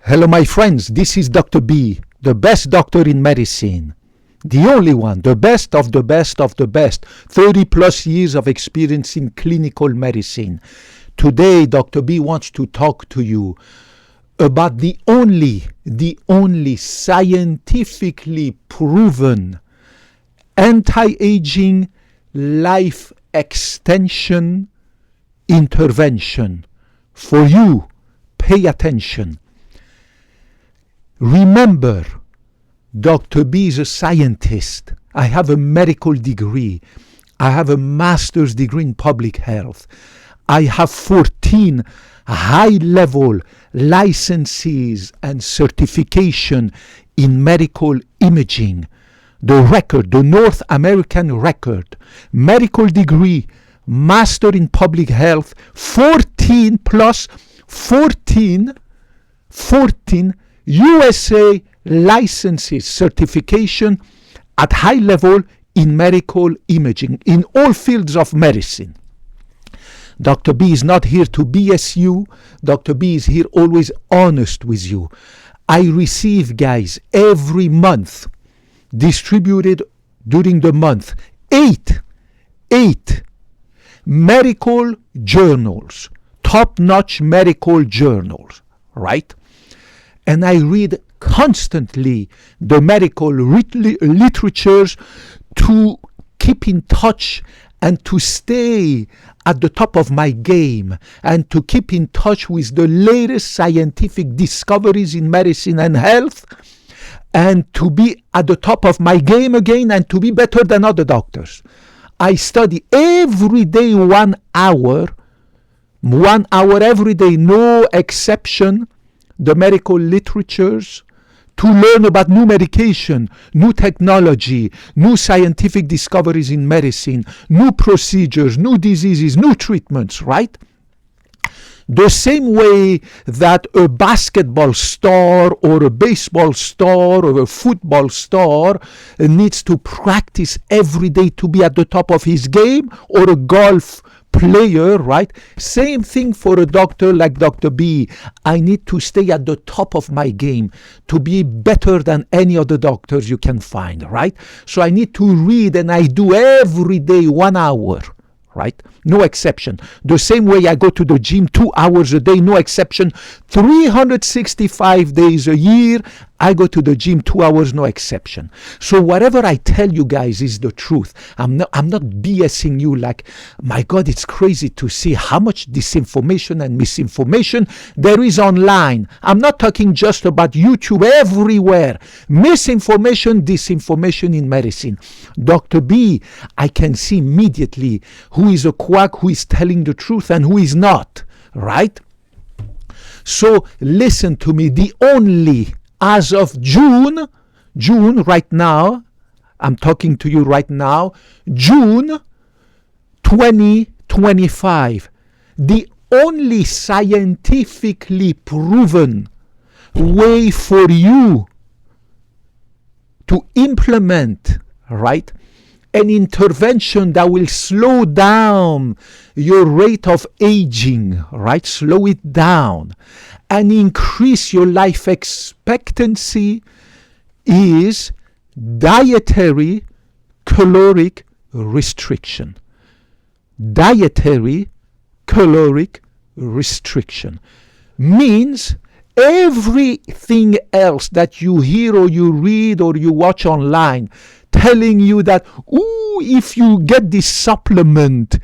Hello, my friends. This is Dr. B, the best doctor in medicine. The only one, the best of the best of the best. 30 plus years of experience in clinical medicine. Today, Dr. B wants to talk to you about the only scientifically proven anti-aging life extension intervention. For you, pay attention. Remember, Dr. B is a scientist. I have a medical degree. I have a master's degree in public health. I have 14 high-level licenses and certification in medical imaging. The record, the North American record, medical degree, master in public health, 14 USA licenses, certification at high level in medical imaging, in all fields of medicine. Dr. B is not here to BS you. Dr. B is here always honest with you. I receive, guys, every month, distributed during the month, eight medical journals, top-notch medical journals, right? And I read constantly the medical literatures to keep in touch and to stay at the top of my game and to keep in touch with the latest scientific discoveries in medicine and health and to be at the top of my game again and to be better than other doctors. I study every day 1 hour every day, no exception, the medical literatures, to learn about new medication, new technology, new scientific discoveries in medicine, new procedures, new diseases, new treatments, right? The same way that a basketball star or a baseball star or a football star needs to practice every day to be at the top of his game, or a golf player, right? Same thing for a doctor like Dr. B. I need to stay at the top of my game to be better than any other doctors you can find, right? So I need to read, and I do every day 1 hour, right? No exception. The same way I go to the gym 2 hours a day, no exception. 365 days a year, I go to the gym 2 hours, no exception. So whatever I tell you guys is the truth. I'm not BSing you like, my God, it's crazy to see how much disinformation and misinformation there is online. I'm not talking just about YouTube, everywhere. Misinformation, disinformation in medicine. Dr. B, I can see immediately who is a quack, who is telling the truth, and who is not, right? So listen to me. The only, as of June right now, I'm talking to you right now, June 2025, the only scientifically proven way for you to implement, right, an intervention that will slow down your rate of aging, right? Slow it down and increase your life expectancy is dietary caloric restriction. Dietary caloric restriction means everything else that you hear or you read or you watch online telling you that, ooh, if you get this supplement,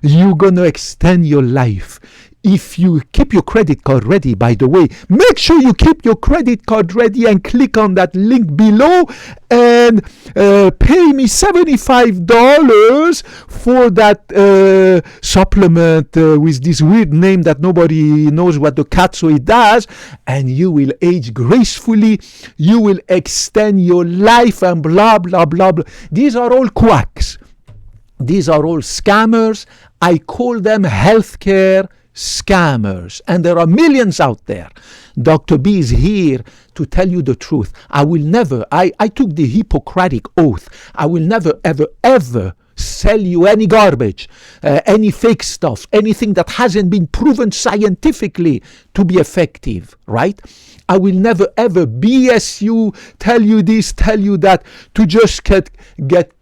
you're going to extend your life. If you keep your credit card ready, by the way, make sure you keep your credit card ready and click on that link below and pay me $75 for that supplement with this weird name that nobody knows what the catso it does, and you will age gracefully, you will extend your life, and blah, blah, blah, blah. These are all quacks. These are all scammers. I call them healthcare scammers, and there are millions out there. Dr. B is here to tell you the truth. I will never, I took the Hippocratic oath. I will never, ever, ever sell you any garbage, any fake stuff, anything that hasn't been proven scientifically to be effective, right? I will never ever BS you, tell you this, tell you that, to just get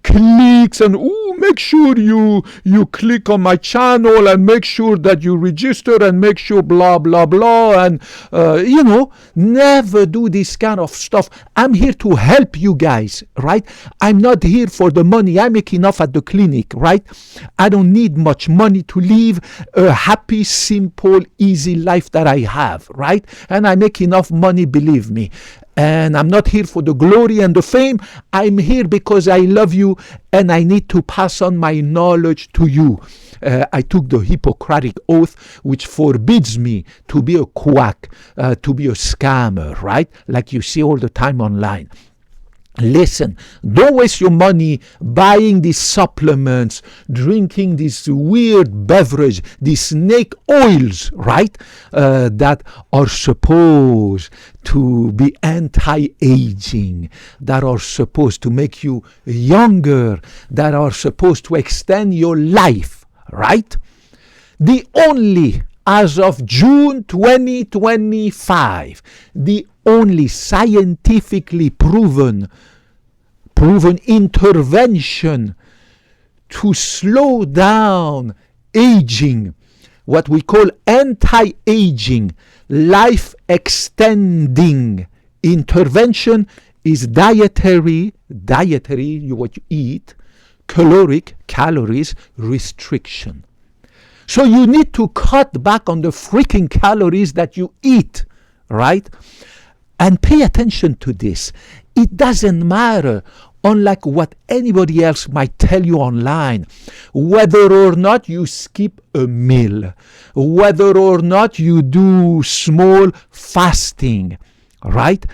clicks and make sure you click on my channel and make sure that you register and make sure blah blah blah, and never do this kind of stuff. I'm here to help you guys, right? I'm not here for the money. I make enough at the clinic, right? I don't need much money to live a happy, simple, easy life that I have, right? And I make enough money, believe me. And I'm not here for the glory and the fame. I'm here because I love you and I need to pass on my knowledge to you. I took the Hippocratic Oath, which forbids me to be a quack, to be a scammer, right? Like you see all the time online. Listen, don't waste your money buying these supplements, drinking this weird beverage, these snake oils, right? That are supposed to be anti-aging, that are supposed to make you younger, that are supposed to extend your life, right? The only, as of June 2025, the only scientifically proven intervention to slow down aging, what we call anti-aging, life extending intervention, is dietary, what you eat, calories restriction. So you need to cut back on the freaking calories that you eat, right? And pay attention to this. It doesn't matter, unlike what anybody else might tell you online, whether or not you skip a meal, whether or not you do small fasting, right?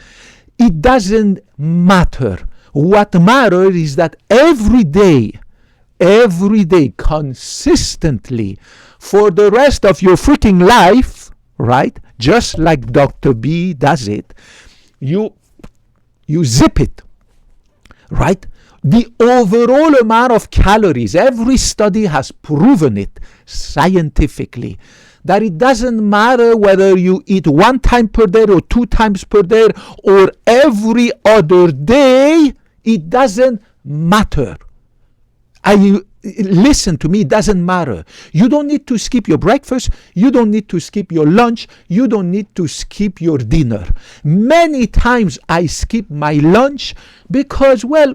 It doesn't matter. What matters is that every day, consistently, for the rest of your freaking life, right? Just like Dr. B does it, you zip it, right? The overall amount of calories, every study has proven it scientifically, that it doesn't matter whether you eat 1 time per day or 2 times per day or every other day, it doesn't matter. Listen to me, it doesn't matter. You don't need to skip your breakfast. You don't need to skip your lunch. You don't need to skip your dinner. Many times I skip my lunch because, well,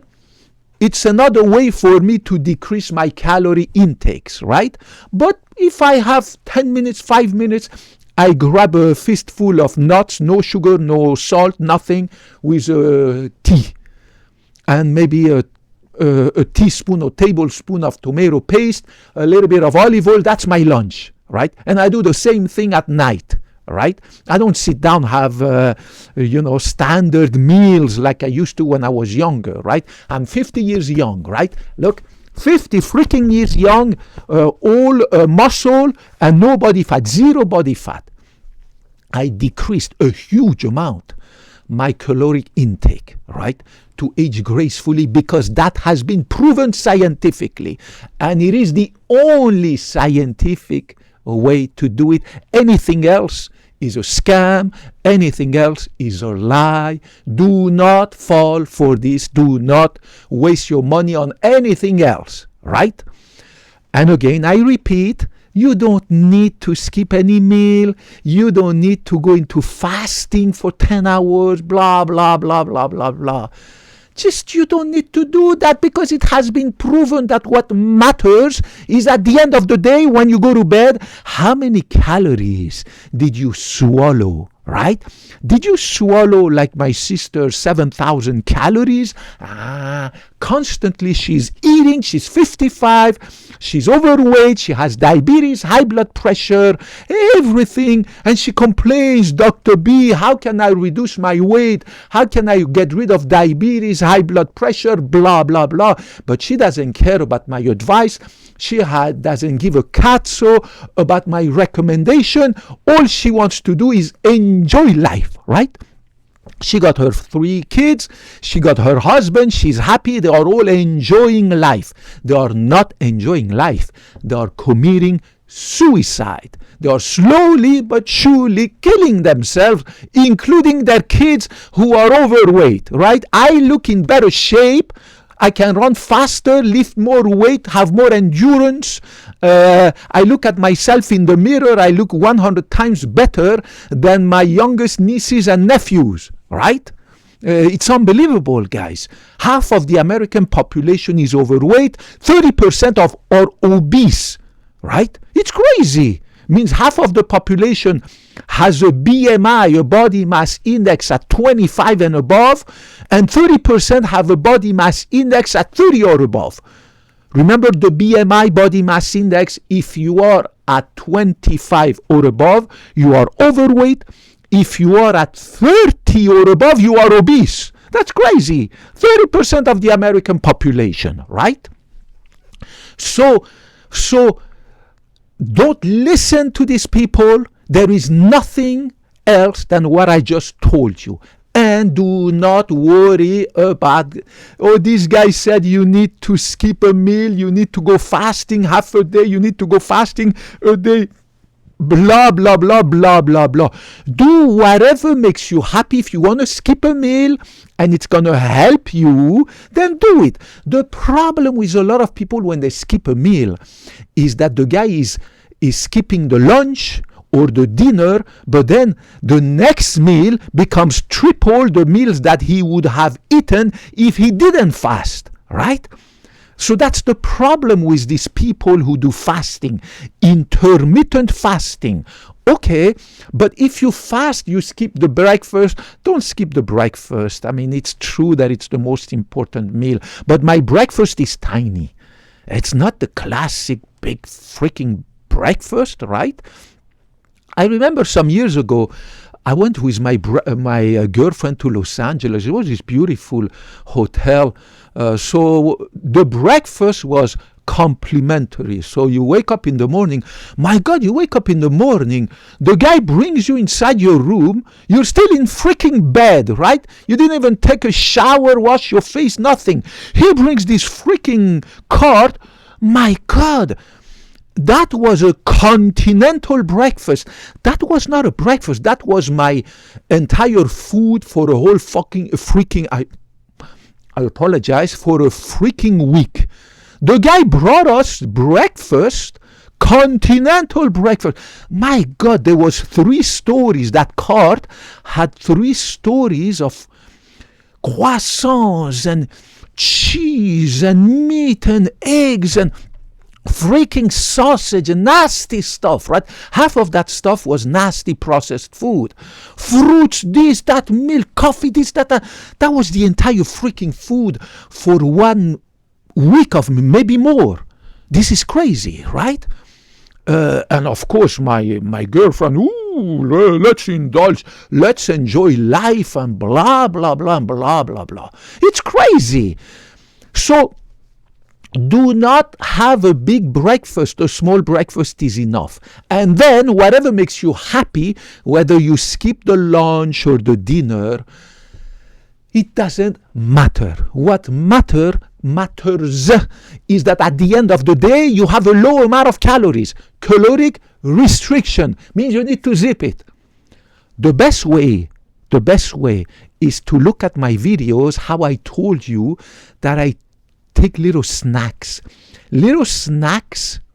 it's another way for me to decrease my calorie intakes, right? But if I have 10 minutes, 5 minutes, I grab a fistful of nuts, no sugar, no salt, nothing, with tea. And maybe a teaspoon or tablespoon of tomato paste, a little bit of olive oil. That's my lunch, right? And I do the same thing at night, right? I don't sit down, have standard meals like I used to when I was younger, right? I'm 50 years young, right? Look, 50 freaking years young, all muscle and no body fat, zero body fat. I decreased a huge amount my caloric intake, right, to age gracefully, because that has been proven scientifically, and it is the only scientific way to do it. Anything else is a scam. Anything else is a lie. Do not fall for this. Do not waste your money on anything else, right? And again, I repeat, you don't need to skip any meal. You don't need to go into fasting for 10 hours, blah, blah, blah, blah, blah, blah. Just you don't need to do that, because it has been proven that what matters is at the end of the day when you go to bed, how many calories did you swallow, right? Did you swallow, like my sister, 7,000 calories? Constantly she's eating, she's 55, she's overweight, she has diabetes, high blood pressure, everything, and she complains, Dr. B, how can I reduce my weight? How can I get rid of diabetes, high blood pressure, blah, blah, blah. But she doesn't care about my advice. She doesn't give a cazzo about my recommendation. All she wants to do is enjoy life, right? She got her 3 kids. She got her husband. She's happy. They are all enjoying life. They are not enjoying life. They are committing suicide. They are slowly but surely killing themselves, including their kids who are overweight, right? I look in better shape. I can run faster, lift more weight, have more endurance. I look at myself in the mirror. I look 100 times better than my youngest nieces and nephews, right? It's unbelievable, guys. Half of the American population is overweight. 30% are obese, right? It's crazy. Means half of the population has a BMI, a body mass index at 25 and above, and 30% have a body mass index at 30 or above. Remember the BMI, body mass index, if you are at 25 or above, you are overweight. If you are at 30 or above, you are obese. That's crazy. 30% of the American population, right? So don't listen to these people. There is nothing else than what I just told you. And do not worry about, oh, this guy said you need to skip a meal, you need to go fasting half a day, you need to go fasting a day, blah, blah, blah, blah, blah, blah. Do whatever makes you happy. If you want to skip a meal and it's going to help you, then do it. The problem with a lot of people when they skip a meal is that the guy is skipping the lunch or the dinner, but then the next meal becomes triple the meals that he would have eaten if he didn't fast, right? So that's the problem with these people who do fasting, intermittent fasting. Okay, but if you fast, you skip the breakfast, don't skip the breakfast. I mean, it's true that it's the most important meal, but my breakfast is tiny. It's not the classic big freaking breakfast, right? I remember some years ago, I went with my girlfriend to Los Angeles. It was this beautiful hotel. So the breakfast was complimentary. So you wake up in the morning. My God, you wake up in the morning. The guy brings you inside your room. You're still in freaking bed, right? You didn't even take a shower, wash your face, nothing. He brings this freaking cart. My God. That was a continental breakfast. That was not a breakfast. That was my entire food for a whole freaking, I apologize, for a freaking week. The guy brought us breakfast, continental breakfast. My God, there was 3 stories. That cart had 3 stories of croissants and cheese and meat and eggs and freaking sausage and nasty stuff, right? Half of that stuff was nasty processed food. Fruits, this, that, milk, coffee, this, that. That was the entire freaking food for 1 week of maybe more. This is crazy, right? And of course, my girlfriend, let's indulge, let's enjoy life and blah, blah, blah, blah, blah, blah. It's crazy. So, do not have a big breakfast. A small breakfast is enough. And then whatever makes you happy, whether you skip the lunch or the dinner, it doesn't matter. What matters is that at the end of the day, you have a low amount of calories. Caloric restriction means you need to zip it. The best way is to look at my videos, how I told you that I take little snacks,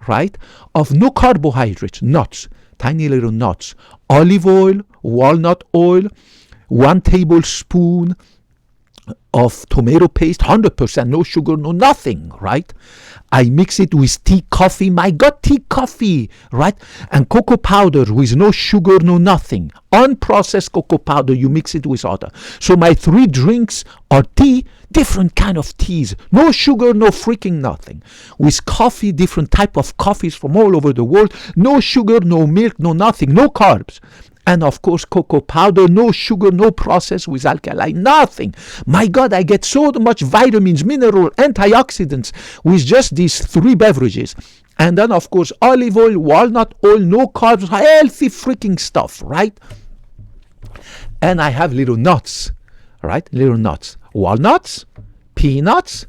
right, of no carbohydrates, nuts, tiny little nuts, olive oil, walnut oil, 1 tablespoon of tomato paste, 100%, no sugar, no nothing, right? I mix it with tea, coffee. My God, tea, coffee, right? And cocoa powder with no sugar, no nothing. Unprocessed cocoa powder, you mix it with water. So my 3 drinks are tea, different kind of teas. No sugar, no freaking nothing. With coffee, different type of coffees from all over the world. No sugar, no milk, no nothing, no carbs. And of course, cocoa powder, no sugar, no process with alkali, nothing. My God, I get so much vitamins, mineral, antioxidants with just these 3 beverages. And then, of course, olive oil, walnut oil, no carbs, healthy freaking stuff, right? And I have little nuts, right? Little nuts. Walnuts, peanuts,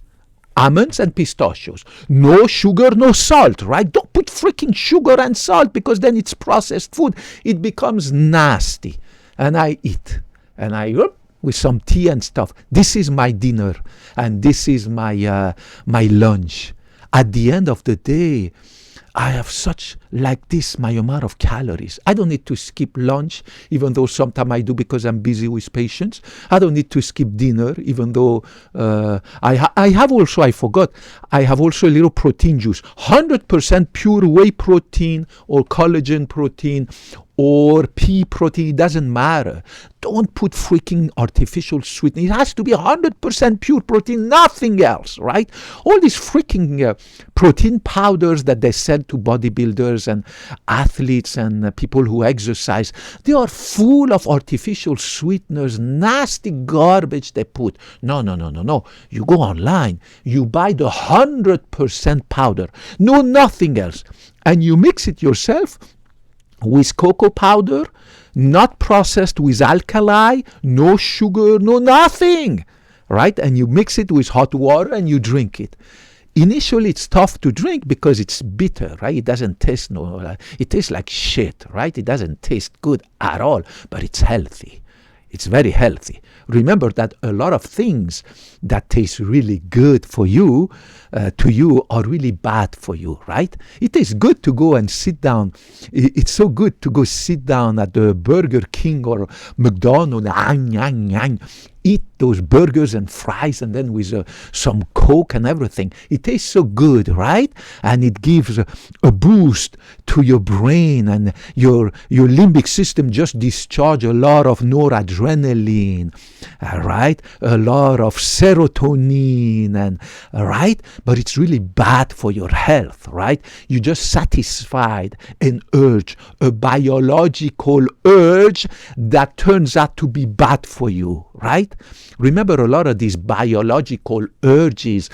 almonds, and pistachios. No sugar, no salt, right? Don't put freaking sugar and salt, because then it's processed food. It becomes nasty. And I eat. And I with some tea and stuff. This is my dinner, and this is my my lunch. At the end of the day, I have such, like this, my amount of calories. I don't need to skip lunch, even though sometimes I do because I'm busy with patients. I don't need to skip dinner, even though I have also, I forgot, I have also a little protein juice. 100% pure whey protein or collagen protein or pea protein, it doesn't matter. Don't put freaking artificial sweetener. It has to be 100% pure protein, nothing else, right? All these freaking protein powders that they sell to bodybuilders and athletes and people who exercise, they are full of artificial sweeteners, nasty garbage they put. No. You go online, you buy the 100% powder, no nothing else, and you mix it yourself with cocoa powder, not processed with alkali, no sugar, no nothing, right? And you mix it with hot water and you drink it. Initially, it's tough to drink because it's bitter, right? It doesn't taste it tastes like shit, right? It doesn't taste good at all, but it's healthy. It's very healthy. Remember that a lot of things that taste really good for you, to you, are really bad for you, right? It is good to go and sit down. It's so good to go sit down at the Burger King or McDonald's, eat those burgers and fries, and then with some Coke and everything. It tastes so good, right? And it gives a boost to your brain, and your limbic system just discharge a lot of noradrenaline, right? A lot of serotonin, and right? But it's really bad for your health, right? You just satisfied an urge, a biological urge that turns out to be bad for you, right? Remember, a lot of these biological urges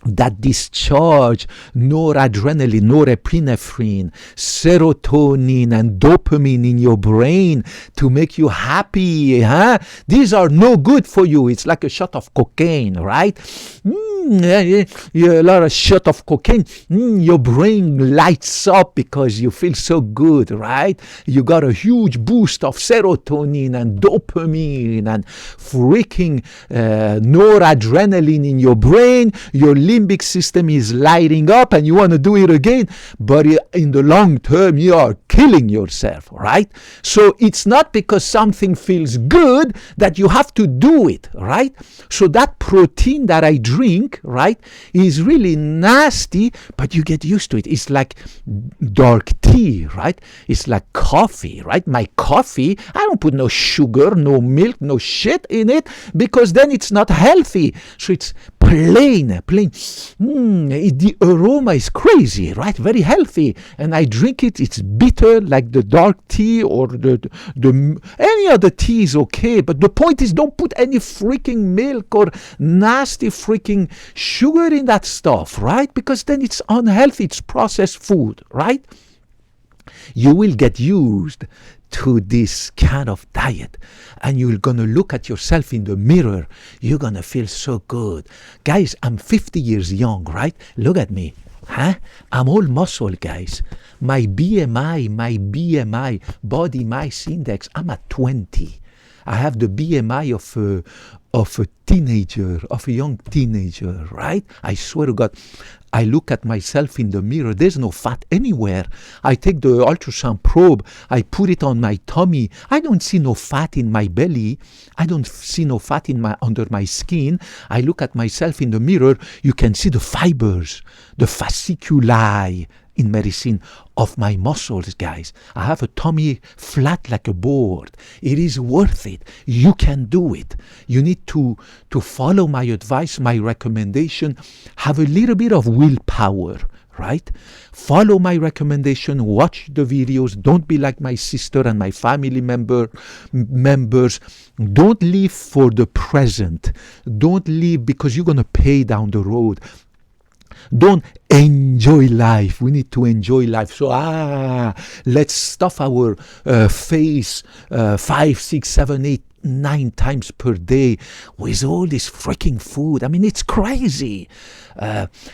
that discharge noradrenaline, norepinephrine, serotonin, and dopamine in your brain to make you happy, huh? These are no good for you. It's like a shot of cocaine, right? A lot of shot of cocaine, your brain lights up because you feel so good, right? You got a huge boost of serotonin and dopamine and freaking noradrenaline in your brain. Your limbic system is lighting up and you want to do it again, but in the long term you are killing yourself, right? So it's not because something feels good that you have to do it, right? So that protein that I drink, right, is really nasty, but you get used to it. It's like dark tea, right? It's like coffee, right? My coffee, I don't put no sugar, no milk, no shit in it, because then it's not healthy. So it's plain. The aroma is crazy, right? Very healthy, and I drink it. It's bitter, like the dark tea or the any other tea is okay. But the point is, don't put any freaking milk or nasty freaking sugar in that stuff, right? Because then it's unhealthy. It's processed food, right? You will get used to this kind of diet, and you're going to look at yourself in the mirror. You're going to feel so good. Guys, I'm 50 years young, right? Look at me. Huh? I'm all muscle, guys. My BMI, body mass index, I'm at 20. I have the BMI of a teenager, of a young teenager, right? I swear to God, I look at myself in the mirror. There's no fat anywhere. I take the ultrasound probe. I put it on my tummy. I don't see no fat in my belly. I don't see no fat under my skin. I look at myself in the mirror. You can see the fibers, the fasciculi in medicine of my muscles, guys. I have a tummy flat like a board. It is worth it. You can do it. You need to follow my advice, my recommendation. Have a little bit of willpower, right? Follow my recommendation. Watch the videos. Don't be like my sister and my family members. Don't live for the present. Don't live because you're going to pay down the road. Don't enjoy life. We need to enjoy life. So, let's stuff our face 5, 6, 7, 8, 9 times per day with all this freaking food. I mean, it's crazy.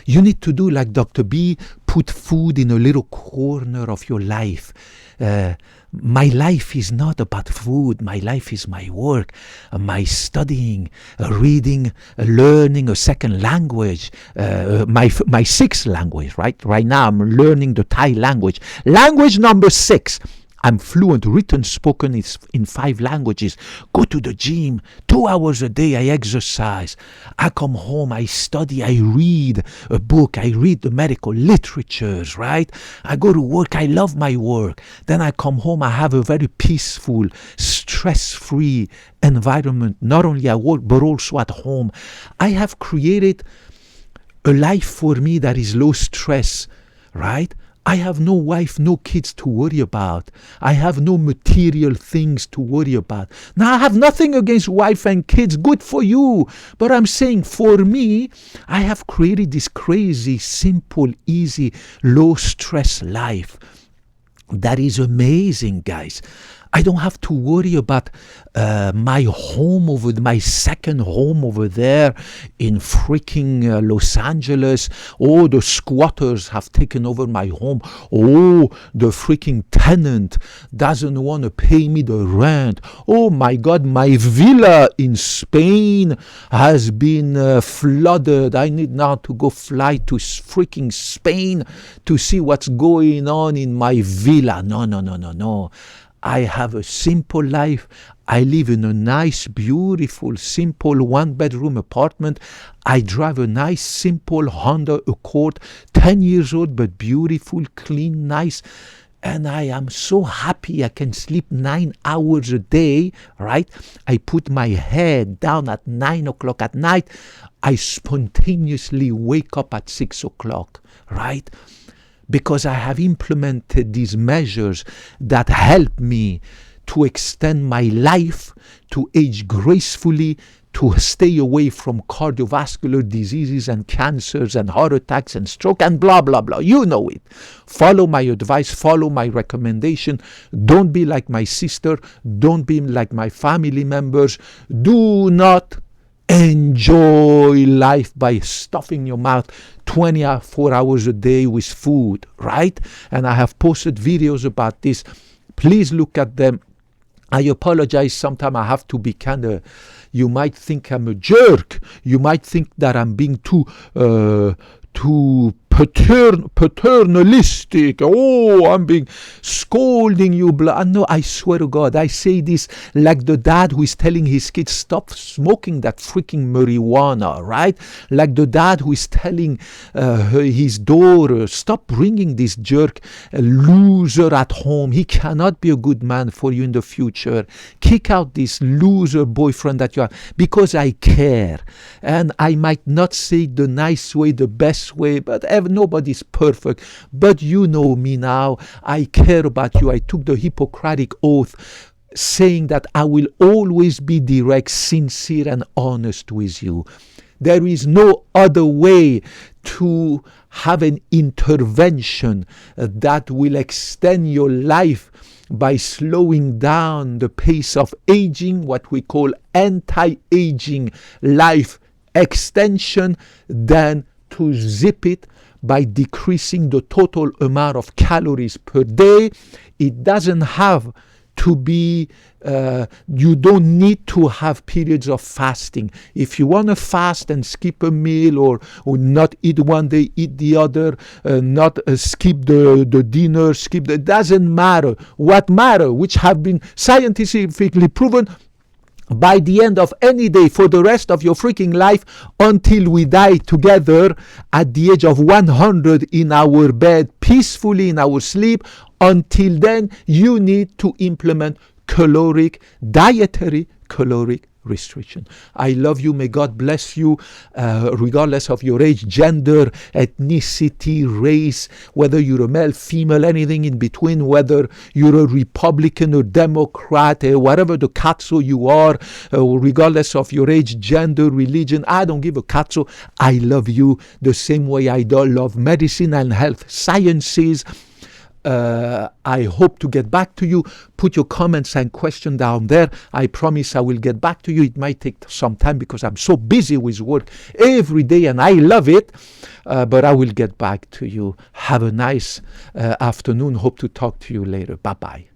You need to do like Dr. B, put food in a little corner of your life. My life is not about food. My life is my work, my studying, reading, learning a second language, my sixth language, right? Right now I'm learning the Thai language. Language number 6. I'm fluent, written, spoken in 5 languages. Go to the gym, 2 hours a day I exercise. I come home, I study, I read a book, I read the medical literatures, right? I go to work, I love my work. Then I come home, I have a very peaceful, stress-free environment, not only at work, but also at home. I have created a life for me that is low stress, right? I have no wife, no kids to worry about. I have no material things to worry about. Now, I have nothing against wife and kids. Good for you. But I'm saying for me, I have created this crazy, simple, easy, low-stress life. That is amazing, guys. I don't have to worry about my home my second home over there in freaking Los Angeles. Oh, the squatters have taken over my home. Oh, the freaking tenant doesn't want to pay me the rent. Oh my God, my villa in Spain has been flooded. I need now to go fly to freaking Spain to see what's going on in my villa. No. I have a simple life. I live in a nice, beautiful, simple 1-bedroom apartment. I drive a nice, simple Honda Accord, 10 years old, but beautiful, clean, nice. And I am so happy I can sleep 9 hours a day, right? I put my head down at 9 o'clock at night. I spontaneously wake up at 6 o'clock, right? Because I have implemented these measures that help me to extend my life, to age gracefully, to stay away from cardiovascular diseases and cancers and heart attacks and stroke and blah, blah, blah. You know it. Follow my advice, follow my recommendation. Don't be like my sister. Don't be like my family members. Do not enjoy life by stuffing your mouth 24 hours a day with food, right? And I have posted videos about this. Please look at them. I apologize. Sometimes I have to be kind of, you might think I'm a jerk. You might think that I'm being too paternalistic. Oh, I'm being scolding you. No, I swear to God, I say this like the dad who is telling his kids, stop smoking that freaking marijuana, right? Like the dad who is telling his daughter, stop bringing this jerk loser at home. He cannot be a good man for you in the future. Kick out this loser boyfriend that you have, because I care. And I might not say the nice way, the best way, but nobody's perfect. But you know me now. I care about you. I took the Hippocratic oath saying that I will always be direct, sincere, and honest with you. There is no other way to have an intervention that will extend your life by slowing down the pace of aging, what we call anti-aging life extension, than to zip it by decreasing the total amount of calories per day. It doesn't have to be, you don't need to have periods of fasting. If you want to fast and skip a meal, or not eat one day, eat the other, not skip the dinner, it doesn't matter. What matters, which have been scientifically proven, by the end of any day for the rest of your freaking life, until we die together at the age of 100 in our bed, peacefully in our sleep, until then you need to implement dietary caloric restriction. I love you. May God bless you, regardless of your age, gender, ethnicity, race, whether you're a male, female, anything in between, whether you're a Republican or Democrat, whatever the katso you are, regardless of your age, gender, religion. I don't give a katso. I love you the same way I do love medicine and health sciences. I hope to get back to you. Put your comments and questions down there. I promise I will get back to you. It might take some time because I'm so busy with work every day and I love it, but I will get back to you. Have a nice afternoon. Hope to talk to you later. Bye-bye.